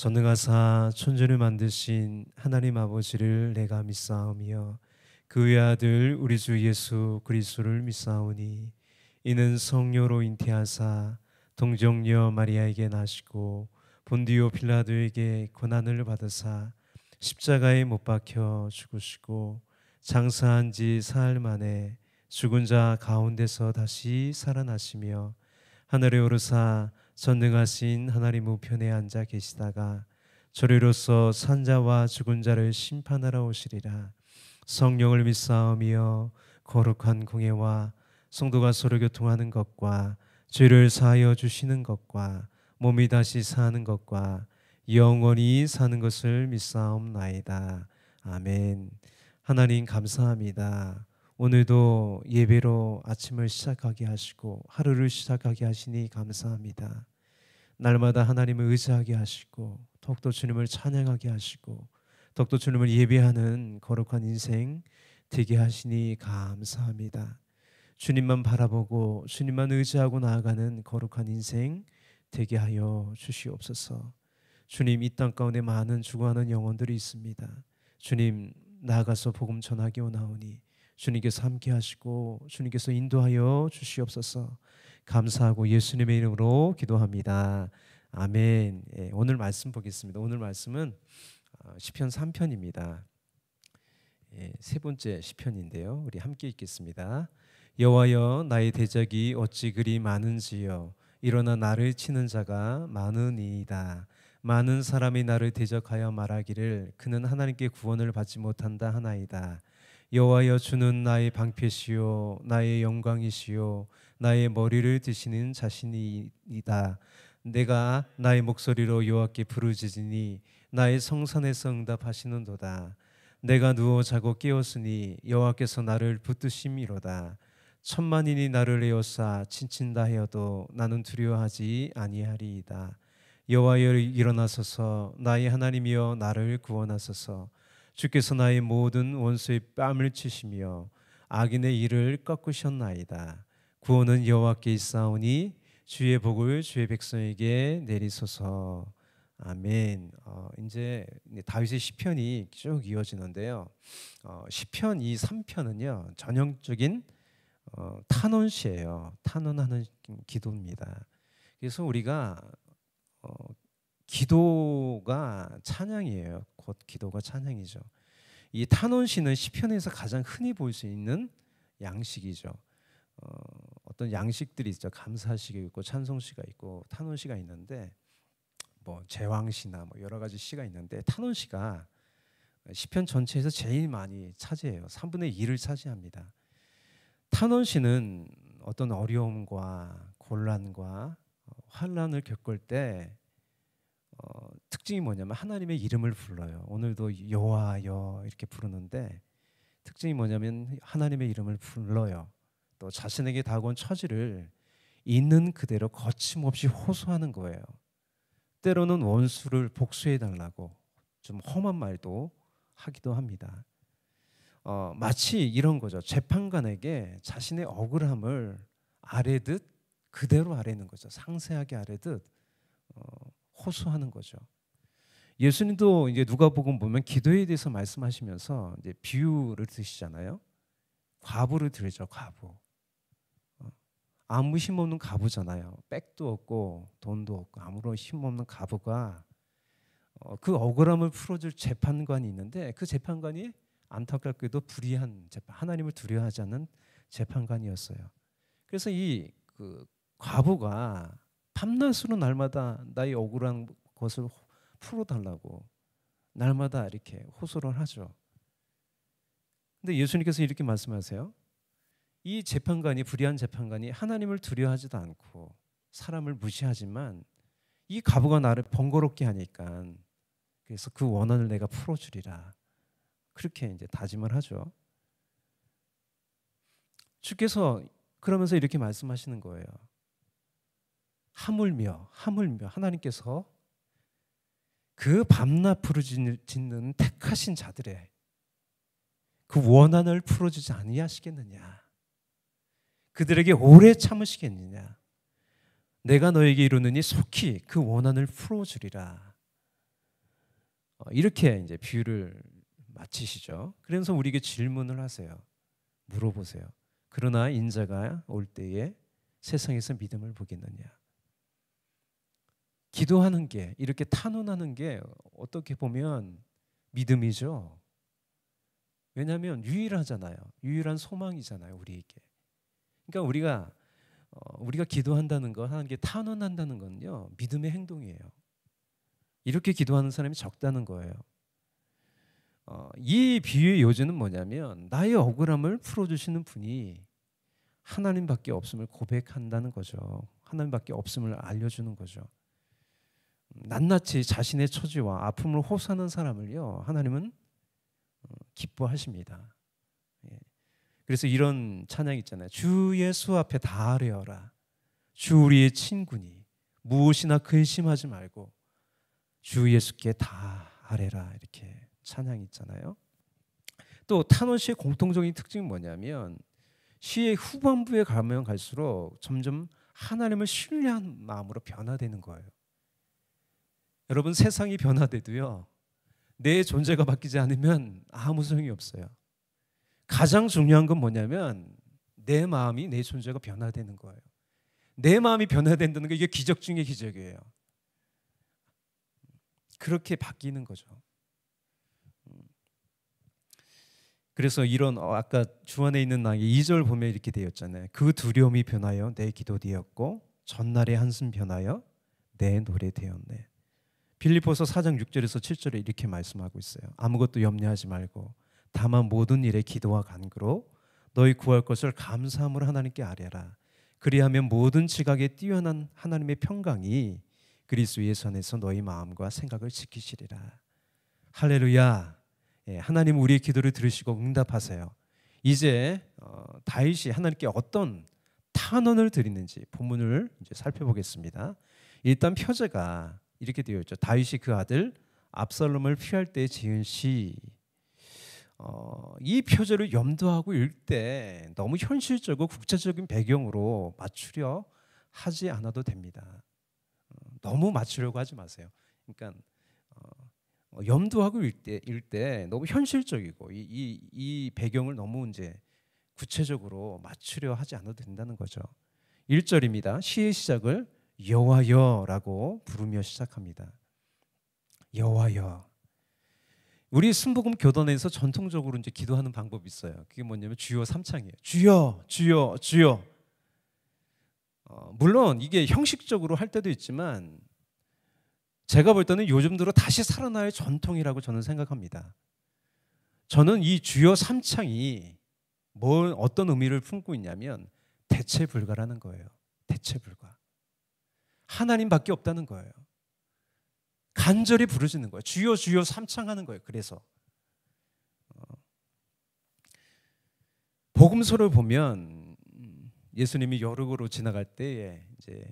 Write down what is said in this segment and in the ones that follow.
전능하사 천지를 만드신 하나님 아버지를 내가 믿사오며 그 외아들 우리 주 예수 그리스도를 믿사오니 이는 성령으로 잉태하사 동정녀 마리아에게 나시고 본디오 빌라도에게 고난을 받으사 십자가에 못 박혀 죽으시고 장사한 지 사흘 만에 죽은 자 가운데서 다시 살아나시며 하늘에 오르사 전능하신 하나님 우편에 앉아 계시다가 저리로서 산자와 죽은 자를 심판하러 오시리라. 성령을 믿사오며 거룩한 공예와 성도가 서로 교통하는 것과 죄를 사하여 주시는 것과 몸이 다시 사는 것과 영원히 사는 것을 믿사옵나이다. 아멘. 하나님 감사합니다. 오늘도 예배로 아침을 시작하게 하시고 하루를 시작하게 하시니 감사합니다. 날마다 하나님을 의지하게 하시고 더욱더 주님을 찬양하게 하시고 더욱더 주님을 예배하는 거룩한 인생 되게 하시니 감사합니다. 주님만 바라보고 주님만 의지하고 나아가는 거룩한 인생 되게 하여 주시옵소서. 주님, 이 땅 가운데 많은 죽어가는 영혼들이 있습니다. 주님, 나아가서 복음 전하기 원하오니 주님께서 함께 하시고 주님께서 인도하여 주시옵소서. 감사하고 예수님의 이름으로 기도합니다. 아멘. 예, 오늘 말씀 보겠습니다. 오늘 말씀은 시편 3편입니다. 예, 세 번째 시편인데요. 우리 함께 읽겠습니다. 여호와여, 나의 대적이 어찌 그리 많은지요. 일어나 나를 치는 자가 많으니이다. 많은 사람이 나를 대적하여 말하기를 그는 하나님께 구원을 받지 못한다 하나이다. 여호와여, 주는 나의 방패시요 나의 영광이시요 나의 머리를 드시는 자신이다. 내가 나의 목소리로 여호와께 부르짖으니 나의 성산에서 응답하시는도다. 내가 누워 자고 깨었으니 여호와께서 나를 붙드심이로다. 천만인이 나를 에워싸 친친다 하여도 나는 두려워하지 아니하리이다. 여호와여, 일어나소서. 나의 하나님이여, 나를 구원하소서. 주께서 나의 모든 원수의 뺨을 치시며 악인의 일을 꺾으셨나이다. 구원은 여호와께 있사오니 주의 복을 주의 백성에게 내리소서. 아멘. 이제 다윗의 시편이 쭉 이어지는데요. 시편 이 3편은요 전형적인 탄원시예요. 탄원하는 기도입니다. 그래서 우리가 기도가 찬양이에요. 곧 기도가 찬양이죠. 이 탄원시는 시편에서 가장 흔히 볼 수 있는 양식이죠. 어떤 양식들이 있죠. 감사시가 있고 찬송시가 있고 탄원시가 있는데 뭐 제왕시나 뭐 여러 가지 시가 있는데 탄원시가 시편 전체에서 제일 많이 차지해요. 3분의 2를 차지합니다. 탄원시는 어떤 어려움과 곤란과 환난을 겪을 때 특징이 뭐냐면 하나님의 이름을 불러요. 오늘도 여호와여 이렇게 부르는데 특징이 뭐냐면 하나님의 이름을 불러요. 또 자신에게 다가온 처지를 있는 그대로 거침없이 호소하는 거예요. 때로는 원수를 복수해 달라고 좀 험한 말도 하기도 합니다. 마치 이런 거죠. 재판관에게 자신의 억울함을 아뢰듯 그대로 아뢰는 거죠. 상세하게 아뢰듯 호소하는 거죠. 예수님도 이제 누가복음 보면 기도에 대해서 말씀하시면서 이제 비유를 드시잖아요. 과부를 들죠. 과부. 아무 힘없는 과부잖아요. 백도 없고 돈도 없고 아무런 힘없는 과부가 그 억울함을 풀어줄 재판관이 있는데 그 재판관이 안타깝게도 불의한 재판, 하나님을 두려워하지 않는 재판관이었어요. 그래서 이 그 과부가 밤낮으로 날마다 나의 억울한 것을 풀어달라고 날마다 이렇게 호소를 하죠. 근데 예수님께서 이렇게 말씀하세요. 이 재판관이 불의한 재판관이 하나님을 두려워하지도 않고 사람을 무시하지만 이 과부가 나를 번거롭게 하니까 그래서 그 원한을 내가 풀어주리라. 그렇게 이제 다짐을 하죠. 주께서 그러면서 이렇게 말씀하시는 거예요. 하물며 하나님께서 그 밤낮 부르짖는 택하신 자들의 그 원한을 풀어주지 아니하시겠느냐. 그들에게 오래 참으시겠느냐. 내가 너에게 이루느니 속히 그 원한을 풀어주리라. 이렇게 이제 비유를 마치시죠. 그래서 우리에게 질문을 하세요. 물어보세요. 그러나 인자가 올 때에 세상에서 믿음을 보겠느냐. 기도하는 게, 이렇게 탄원하는 게 어떻게 보면 믿음이죠. 왜냐하면 유일하잖아요. 유일한 소망이잖아요, 우리에게. 그러니까 우리가 기도한다는 거, 하나님께 탄원한다는 건요, 믿음의 행동이에요. 이렇게 기도하는 사람이 적다는 거예요. 이 비유의 요지는 뭐냐면 나의 억울함을 풀어주시는 분이 하나님밖에 없음을 고백한다는 거죠. 하나님밖에 없음을 알려주는 거죠. 낱낱이 자신의 처지와 아픔을 호소하는 사람을요, 하나님은 기뻐하십니다. 예. 그래서 이런 찬양 있잖아요. 주 예수 앞에 다 아뢰어라. 주 우리의 친구니 무엇이나 근심하지 말고 주 예수께 다 아뢰라. 이렇게 찬양이 있잖아요. 또 탄원 시의 공통적인 특징이 뭐냐면 시의 후반부에 가면 갈수록 점점 하나님을 신뢰한 마음으로 변화되는 거예요. 여러분, 세상이 변화돼도요, 내 존재가 바뀌지 않으면 아무 소용이 없어요. 가장 중요한 건 뭐냐면 내 마음이, 내 존재가 변화되는 거예요. 내 마음이 변화된다는 게 이게 기적 중의 기적이에요. 그렇게 바뀌는 거죠. 그래서 이런 아까 주 안에 있는 나에게 2절 보면 이렇게 되었잖아요. 그 두려움이 변하여 내 기도 되었고 전날의 한숨 변하여 내 노래 되었네. 빌립보서 4장 6절에서 7절에 이렇게 말씀하고 있어요. 아무것도 염려하지 말고 다만 모든 일에 기도와 간구로 너희 구할 것을 감사함으로 하나님께 아뢰라. 그리하면 모든 지각에 뛰어난 하나님의 평강이 그리스도 예수 안에서 너희 마음과 생각을 지키시리라. 할렐루야. 예, 하나님 우리의 기도를 들으시고 응답하세요. 이제 다윗이 하나님께 어떤 탄원을 드리는지 본문을 이제 살펴보겠습니다. 일단 표제가 이렇게 되어 있죠. 다윗이 그 아들 압살롬을 피할 때 지은 시. 이 표제를 염두하고 읽을 때 너무 현실적이고 국제적인 배경으로 맞추려 하지 않아도 됩니다. 너무 맞추려고 하지 마세요. 그러니까 염두하고 읽을 때 너무 현실적이고 이 배경을 너무 이제 구체적으로 맞추려 하지 않아도 된다는 거죠. 1절입니다. 시의 시작을 여호와여라고 부르며 시작합니다. 여호와여. 우리 순복음 교단에서 전통적으로 이제 기도하는 방법이 있어요. 그게 뭐냐면 주여 삼창이에요. 주여, 주여, 주여. 물론 이게 형식적으로 할 때도 있지만 제가 볼 때는 요즘 들어 다시 살아나야 전통이라고 저는 생각합니다. 저는 이 주여 삼창이 어떤 의미를 품고 있냐면 대체 불가라는 거예요. 대체 불가. 하나님밖에 없다는 거예요. 간절히 부르짖는 거예요. 주여 주여 삼창하는 거예요. 그래서 복음서를 보면 예수님이 여름으로 지나갈 때에 이제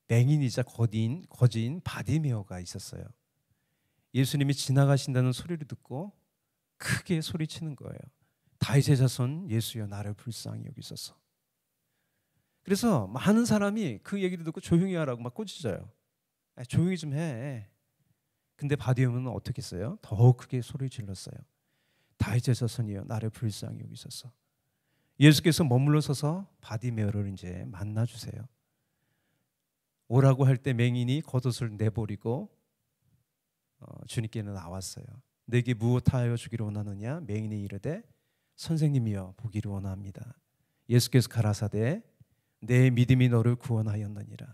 맹인이자 거지인 바디메오가 있었어요. 예수님이 지나가신다는 소리를 듣고 크게 소리치는 거예요. 다윗의 자손 예수여 나를 불쌍히 여기소서. 그래서 많은 사람이 그 얘기를 듣고 조용히 하라고 막 꾸짖어요. 조용히 좀 해. 근데 바디메오는 어떻게 했어요? 더 크게 소리 질렀어요. 다윗의 자손이여 나를 불쌍히 여기소서. 예수께서 머물러 서서 바디메오를 이제 만나 주세요. 오라고 할 때 맹인이 겉옷을 내버리고 주님께는 나왔어요. 내게 무엇하여 주기를 원하느냐? 맹인이 이르되 선생님이여 보기를 원합니다. 예수께서 가라사대 내 믿음이 너를 구원하였느니라.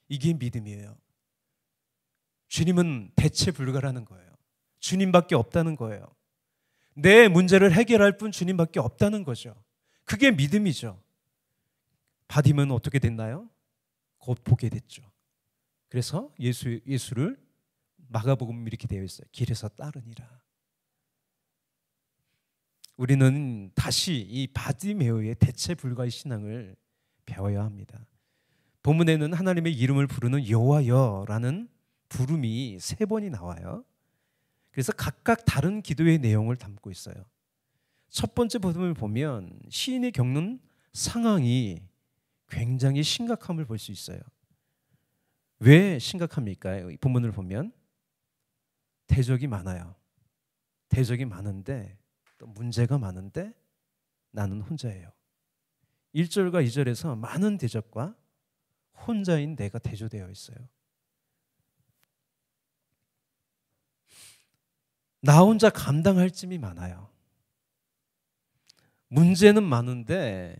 이게 믿음이에요. 주님은 대체 불가라는 거예요. 주님밖에 없다는 거예요. 내 문제를 해결할 분 주님밖에 없다는 거죠. 그게 믿음이죠. 바디메오는 어떻게 됐나요? 곧 보게 됐죠. 그래서 예수를 마가복음 이렇게 되어 있어요. 길에서 따르니라. 우리는 다시 이 바디메오의 대체 불가의 신앙을 배워야 합니다. 본문에는 하나님의 이름을 부르는 여호와여라는 부름이 3번이 나와요. 그래서 각각 다른 기도의 내용을 담고 있어요. 첫 번째 부분을 보면 시인이 겪는 상황이 굉장히 심각함을 볼 수 있어요. 왜 심각합니까? 이 본문을 보면 대적이 많아요. 대적이 많은데 또 문제가 많은데 나는 혼자예요. 1절과 2절에서 많은 대적과 혼자인 내가 대조되어 있어요. 나 혼자 감당할 짐이 많아요. 문제는 많은데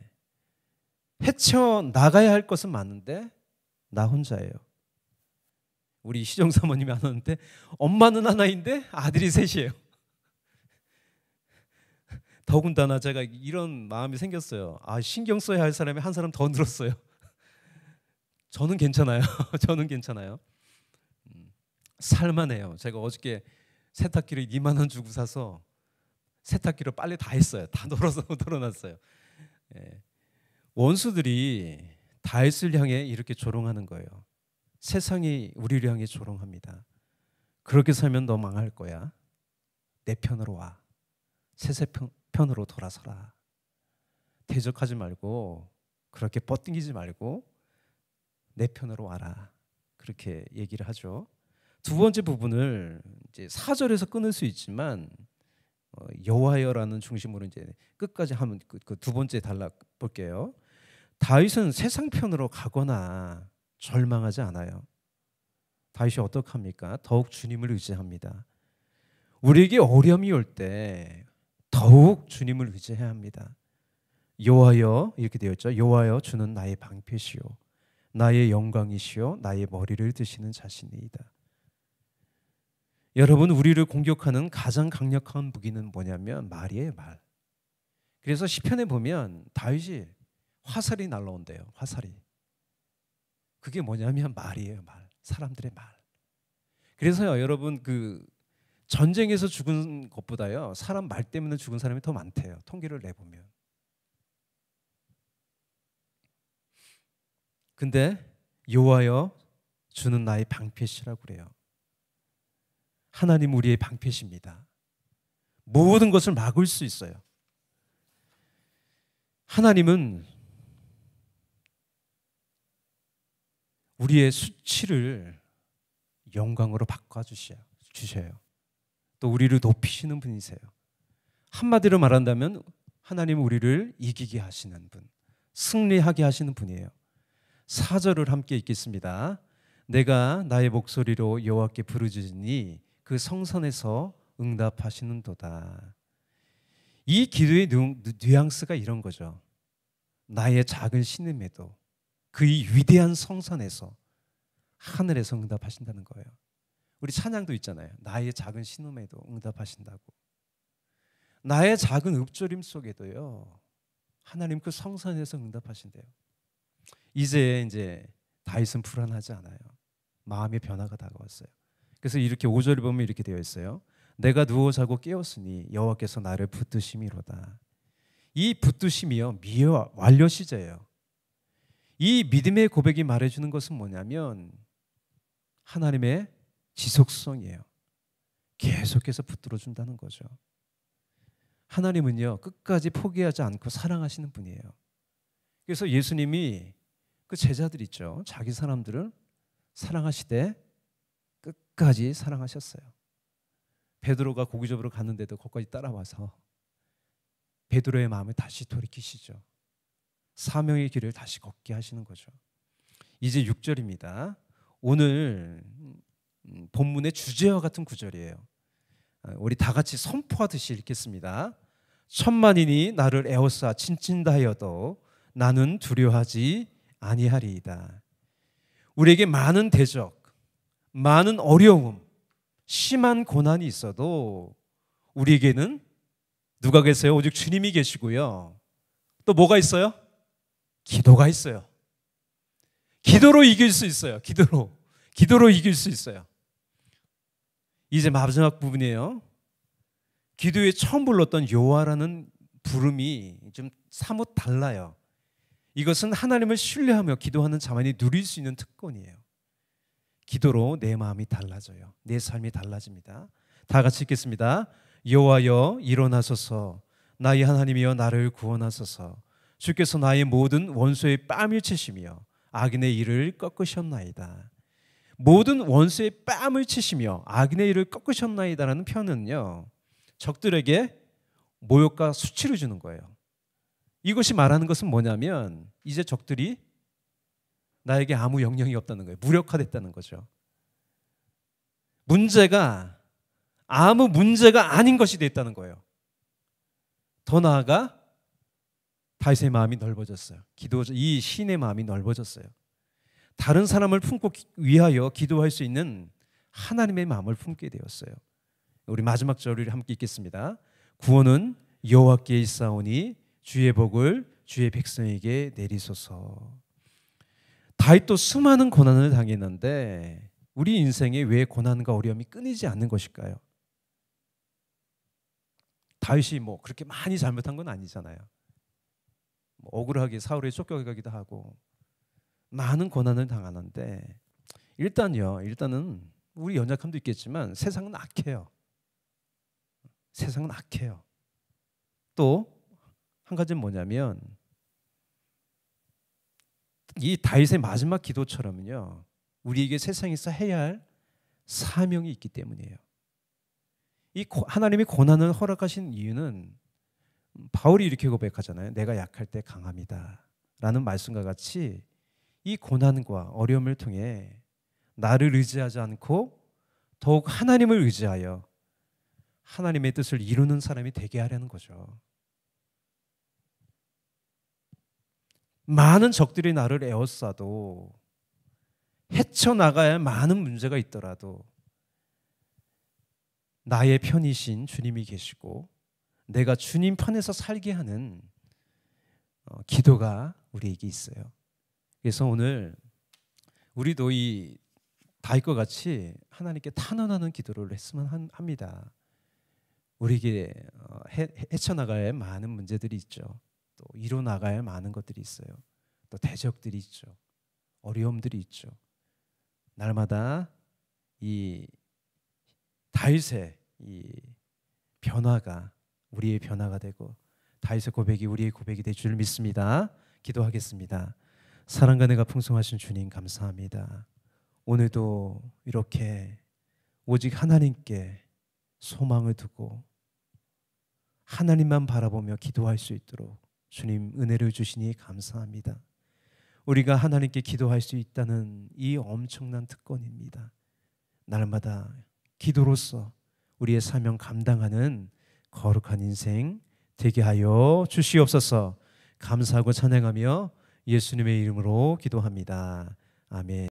헤쳐나가야 할 것은 많은데 나 혼자예요. 우리 시정 사모님이 하는데 엄마는 하나인데 아들이 셋이에요. 더군다나 제가 이런 마음이 생겼어요. 신경 써야 할 사람이 한 사람 더 늘었어요. 저는 괜찮아요. 저는 괜찮아요. 살만해요. 제가 어저께 세탁기를 2만 원 주고 사서 세탁기로 빨래 다 했어요. 다 널어놨어요. 원수들이 다윗을 향해 이렇게 조롱하는 거예요. 세상이 우리를 향해 조롱합니다. 그렇게 살면 너 망할 거야. 내 편으로 와. 셋의 편으로 돌아서라. 대적하지 말고 그렇게 뻗ting기지 말고 내 편으로 와라. 그렇게 얘기를 하죠. 두 번째 부분을 이제 4절에서 끊을 수 있지만 여호와여라는 중심으로 이제 끝까지 하면 그 두 번째 달라 볼게요. 다윗은 세상 편으로 가거나 절망하지 않아요. 다윗이 어떻게 합니까? 더욱 주님을 의지합니다. 우리에게 어려움이 올 때 더욱 주님을 의지해야 합니다. 여호와여 이렇게 되어 있죠. 여호와여 주는 나의 방패시오 나의 영광이시오 나의 머리를 드시는 자신이이다. 여러분, 우리를 공격하는 가장 강력한 무기는 뭐냐면 말이에요. 말. 그래서 시편에 보면 다윗이 화살이 날라온대요. 화살이. 그게 뭐냐면 말이에요. 말. 사람들의 말. 그래서요, 여러분, 그 전쟁에서 죽은 것보다요, 사람 말 때문에 죽은 사람이 더 많대요. 통계를 내보면. 근데 여호와여 주는 나의 방패시라고 그래요. 하나님 우리의 방패십니다. 모든 것을 막을 수 있어요. 하나님은 우리의 수치를 영광으로 바꿔주셔요. 또 우리를 높이시는 분이세요. 한마디로 말한다면 하나님은 우리를 이기게 하시는 분, 승리하게 하시는 분이에요. 4절을 함께 읽겠습니다. 내가 나의 목소리로 여호와께 부르짖으니 그 성선에서 응답하시는도다. 이 기도의 뉘앙스가 이런 거죠. 나의 작은 신음에도 그의 위대한 성선에서 하늘에서 응답하신다는 거예요. 우리 찬양도 있잖아요. 나의 작은 신음에도 응답하신다고. 나의 작은 읊조림 속에도요, 하나님 그 성선에서 응답하신대요. 이제 다윗은 불안하지 않아요. 마음의 변화가 다가왔어요. 그래서 이렇게 5절을 보면 이렇게 되어 있어요. 내가 누워 자고 깨었으니 여호와께서 나를 붙드심이로다. 이 붙드심이요, 미화 완료 시제예요. 이 믿음의 고백이 말해주는 것은 뭐냐면 하나님의 지속성이에요. 계속해서 붙들어 준다는 거죠. 하나님은요, 끝까지 포기하지 않고 사랑하시는 분이에요. 그래서 예수님이 그 제자들 있죠. 자기 사람들을 사랑하시되 끝까지 사랑하셨어요. 베드로가 고기 잡으러 갔는데도 거기까지 따라와서 베드로의 마음을 다시 돌이키시죠. 사명의 길을 다시 걷게 하시는 거죠. 이제 6절입니다. 오늘 본문의 주제와 같은 구절이에요. 우리 다 같이 선포하듯이 읽겠습니다. 천만인이 나를 에워싸 친친다 하여도 나는 두려워하지 아니하리이다. 우리에게 많은 대적, 많은 어려움, 심한 고난이 있어도 우리에게는 누가 계세요? 오직 주님이 계시고요. 또 뭐가 있어요? 기도가 있어요. 기도로 이길 수 있어요. 기도로 이길 수 있어요. 이제 마지막 부분이에요. 기도에 처음 불렀던 여호와라는 부름이 좀 사뭇 달라요. 이것은 하나님을 신뢰하며 기도하는 자만이 누릴 수 있는 특권이에요. 기도로 내 마음이 달라져요. 내 삶이 달라집니다. 다 같이 읽겠습니다. 여호와여 일어나소서, 나의 하나님이여 나를 구원하소서. 주께서 나의 모든 원수의 뺨을 치시며 악인의 일을 꺾으셨나이다. 모든 원수의 뺨을 치시며 악인의 일을 꺾으셨나이다라는 표현은요, 적들에게 모욕과 수치를 주는 거예요. 이것이 말하는 것은 뭐냐면 이제 적들이 나에게 아무 영향이 없다는 거예요. 무력화됐다는 거죠. 문제가 아무 문제가 아닌 것이 됐다는 거예요. 더 나아가 다윗의 마음이 넓어졌어요. 이 시인의 마음이 넓어졌어요. 다른 사람을 품고 위하여 기도할 수 있는 하나님의 마음을 품게 되었어요. 우리 마지막 절을 함께 읽겠습니다. 구원은 여호와께 있사오니 주의 복을 주의 백성에게 내리소서. 다윗도 수많은 고난을 당했는데 우리 인생에 왜 고난과 어려움이 끊이지 않는 것일까요? 다윗이 뭐 그렇게 많이 잘못한 건 아니잖아요. 억울하게 사울에 쫓겨가기도 하고 많은 고난을 당하는데 일단은 우리 연약함도 있겠지만 세상은 악해요. 세상은 악해요. 또 한 가지는 뭐냐면 이 다윗의 마지막 기도처럼요, 우리에게 세상에서 해야 할 사명이 있기 때문이에요. 이 하나님이 고난을 허락하신 이유는 바울이 이렇게 고백하잖아요. 내가 약할 때 강함이다 라는 말씀과 같이 이 고난과 어려움을 통해 나를 의지하지 않고 더욱 하나님을 의지하여 하나님의 뜻을 이루는 사람이 되게 하려는 거죠. 많은 적들이 나를 에워싸도 헤쳐나가야 할 많은 문제가 있더라도 나의 편이신 주님이 계시고 내가 주님 편에서 살게 하는 기도가 우리에게 있어요. 그래서 오늘 우리도 이 다윗과 같이 하나님께 탄원하는 기도를 했으면 합니다. 우리에게 헤쳐나가야 할 많은 문제들이 있죠. 또 이뤄나가야 할 많은 것들이 있어요. 또 대적들이 있죠. 어려움들이 있죠. 날마다 이 다윗의 이 변화가 우리의 변화가 되고 다윗의 고백이 우리의 고백이 될 줄 믿습니다. 기도하겠습니다. 사랑과 은혜가 풍성하신 주님 감사합니다. 오늘도 이렇게 오직 하나님께 소망을 두고 하나님만 바라보며 기도할 수 있도록 주님 은혜를 주시니 감사합니다. 우리가 하나님께 기도할 수 있다는 이 엄청난 특권입니다. 날마다 기도로서 우리의 사명 감당하는 거룩한 인생 되게 하여 주시옵소서. 감사하고 찬양하며 예수님의 이름으로 기도합니다. 아멘.